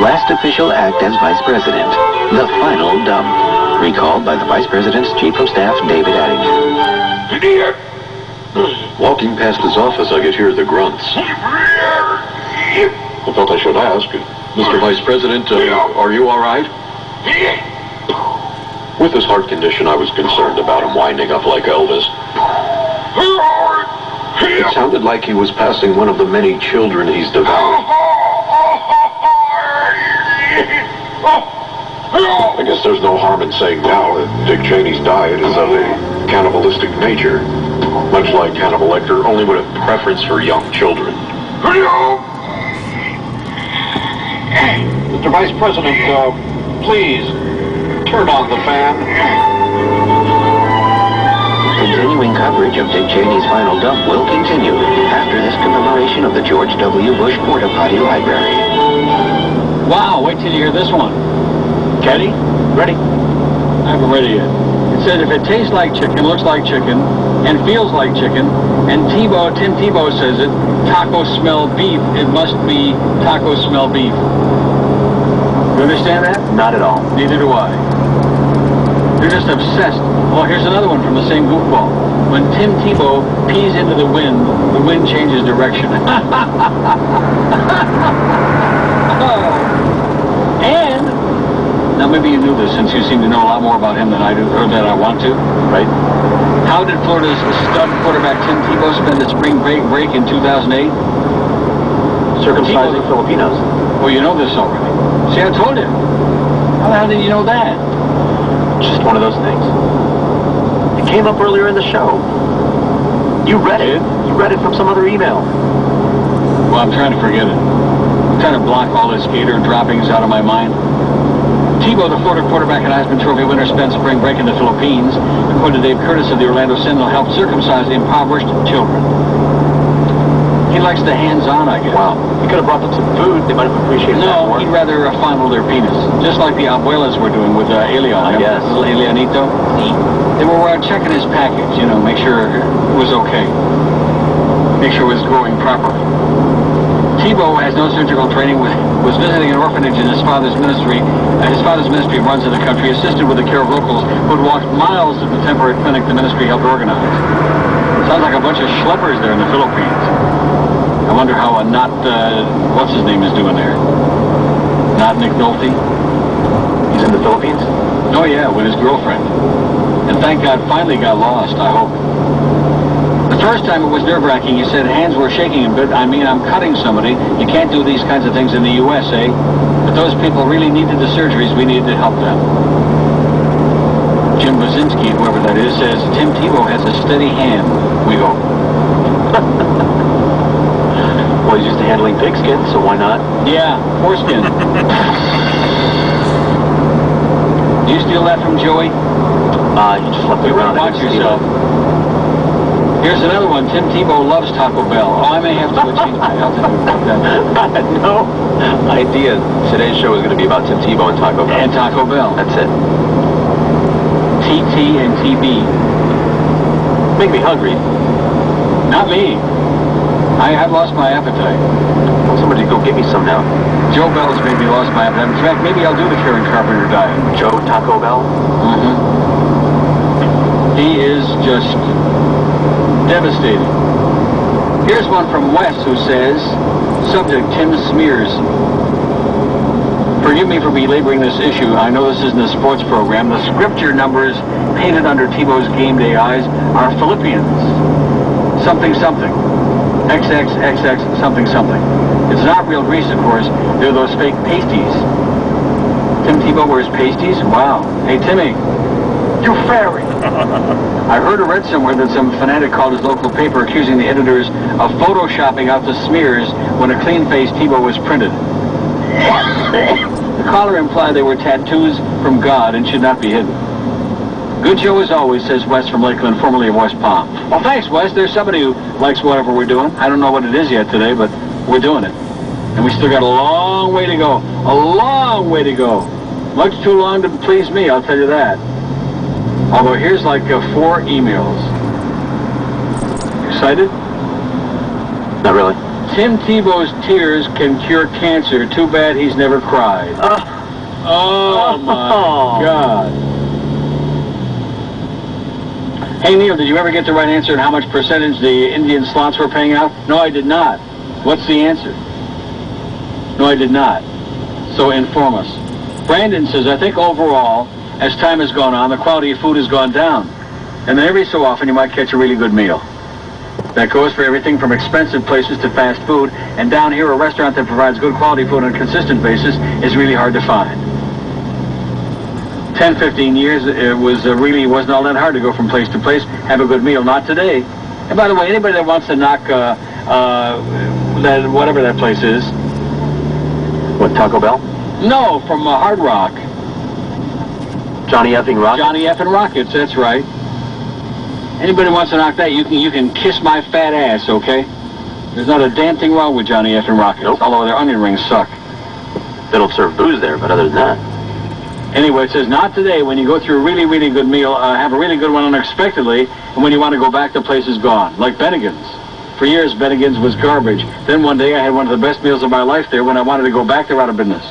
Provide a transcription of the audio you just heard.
last official act as vice president, the final dump, recalled by the vice president's chief of staff, David Addington. Walking past his office, I could hear the grunts. I thought I should ask, Mr. Vice President, are you all right? With his heart condition, I was concerned about him winding up like Elvis. It sounded like he was passing one of the many children he's devoured. I guess there's no harm in saying now that Dick Cheney's diet is of a cannibalistic nature, much like Hannibal Lecter, only with a preference for young children. Mr. Vice President, please turn on the fan. Continuing coverage of Dick Cheney's final dump will continue after this commemoration of the George W. Bush Porta Potty Library. Wow, wait till you hear this one. Ready? Ready? I haven't read it yet. It says if it tastes like chicken, looks like chicken, and feels like chicken, and Tim Tebow says it, taco smell beef, it must be taco smell beef. You understand that? Not at all. Neither do I. They're just obsessed. Oh, here's another one from the same goofball. When Tim Tebow pees into the wind changes direction. And, now maybe you knew this since you seem to know a lot more about him than I do, or that I want to, right? How did Florida's stud quarterback Tim Tebow spend the spring break in 2008? Circumcising Filipinos. Well, you know this already. See, I told you. How the hell did you know that? Just one of those things. It came up earlier in the show. You read it. You read it from some other email. Well, I'm trying to forget it. I'm trying to block all his Gator droppings out of my mind. Tebow, the Florida quarterback and Heisman Trophy winner, spent spring break in the Philippines. According to Dave Curtis of the Orlando Sentinel, helped circumcise impoverished children. He likes the hands-on, I guess. Wow. He could have brought them some food. They might have appreciated that more. No, he'd rather fondle their penis. Just like the abuelas were doing with Elian. Yes. Little Elianito. They were checking his package, you know, make sure it was okay. Make sure it was growing properly. Tebow has no surgical training, was visiting an orphanage in his father's ministry. His father's ministry runs in the country, assisted with the care of locals who had walked miles to the temporary clinic the ministry helped organize. Sounds like a bunch of schleppers there in the Philippines. I wonder how what's his name is doing there? Not Nick Nolte? He's in the Philippines? Oh yeah, with his girlfriend. And thank God finally got lost, I hope. The first time it was nerve-wracking. He said hands were shaking a bit. I mean, I'm cutting somebody. You can't do these kinds of things in the USA. But those people really needed the surgeries. We needed to help them. Jim Basinski, whoever that is, says Tim Tebow has a steady hand, we hope. Well, he's used to handling pigskin, so why not? Yeah, foreskin. Do you steal that from Joey? You just left me around. Watch yourself. Here's another one. Tim Tebow loves Taco Bell. Oh, I may have to change my altitude about that. I had no idea today's show was going to be about Tim Tebow and Taco Bell. And Taco Bell. That's it. TT and TB. Make me hungry. Not me. I've lost my appetite. Well, somebody go get me some now. Joe Bell's maybe lost my appetite. In fact, maybe I'll do the Karen Carpenter diet. Joe Taco Bell? Mm-hmm. He is just devastating. Here's one from Wes who says, subject Tim Smears. Forgive me for belaboring this issue. I know this isn't a sports program. The scripture numbers painted under Tebow's game day eyes are Philippians. Something, something. XXXX, something, something. It's not real Greece, of course. They're those fake pasties. Tim Tebow wears pasties? Wow. Hey, Timmy. You fairy. I heard or read somewhere that some fanatic called his local paper accusing the editors of photoshopping out the smears when a clean-faced Tebow was printed. The caller implied they were tattoos from God and should not be hidden. Good show as always, says Wes from Lakeland, formerly of West Palm. Well, thanks, Wes. There's somebody who likes whatever we're doing. I don't know what it is yet today, but we're doing it. And we still got a long way to go. A long way to go. Much too long to please me, I'll tell you that. Although here's like 4 emails. Excited? Not really. Tim Tebow's tears can cure cancer. Too bad he's never cried. Oh, my God. Hey, Neil, did you ever get the right answer on how much percentage the Indian slots were paying out? No, I did not. What's the answer? No, I did not. So inform us. Brandon says, I think overall, as time has gone on, the quality of food has gone down. And then every so often you might catch a really good meal. That goes for everything from expensive places to fast food. And down here, a restaurant that provides good quality food on a consistent basis is really hard to find. 10, 15 years, it was wasn't all that hard to go from place to place, have a good meal. Not today. And by the way, anybody that wants to knock that whatever that place is. What, Taco Bell? No, from Hard Rock. Johnny Effing Rockets? Johnny Effing Rockets, that's right. Anybody wants to knock that, you can kiss my fat ass, okay? There's not a damn thing wrong with Johnny Effing Rockets, nope. Although their onion rings suck. They don't serve booze there, but other than that. Anyway, it says, not today. When you go through a really, really good meal, have a really good one unexpectedly, and when you want to go back, the place is gone. Like Bennigan's. For years, Bennigan's was garbage. Then one day, I had one of the best meals of my life there. When I wanted to go back, they're out of business.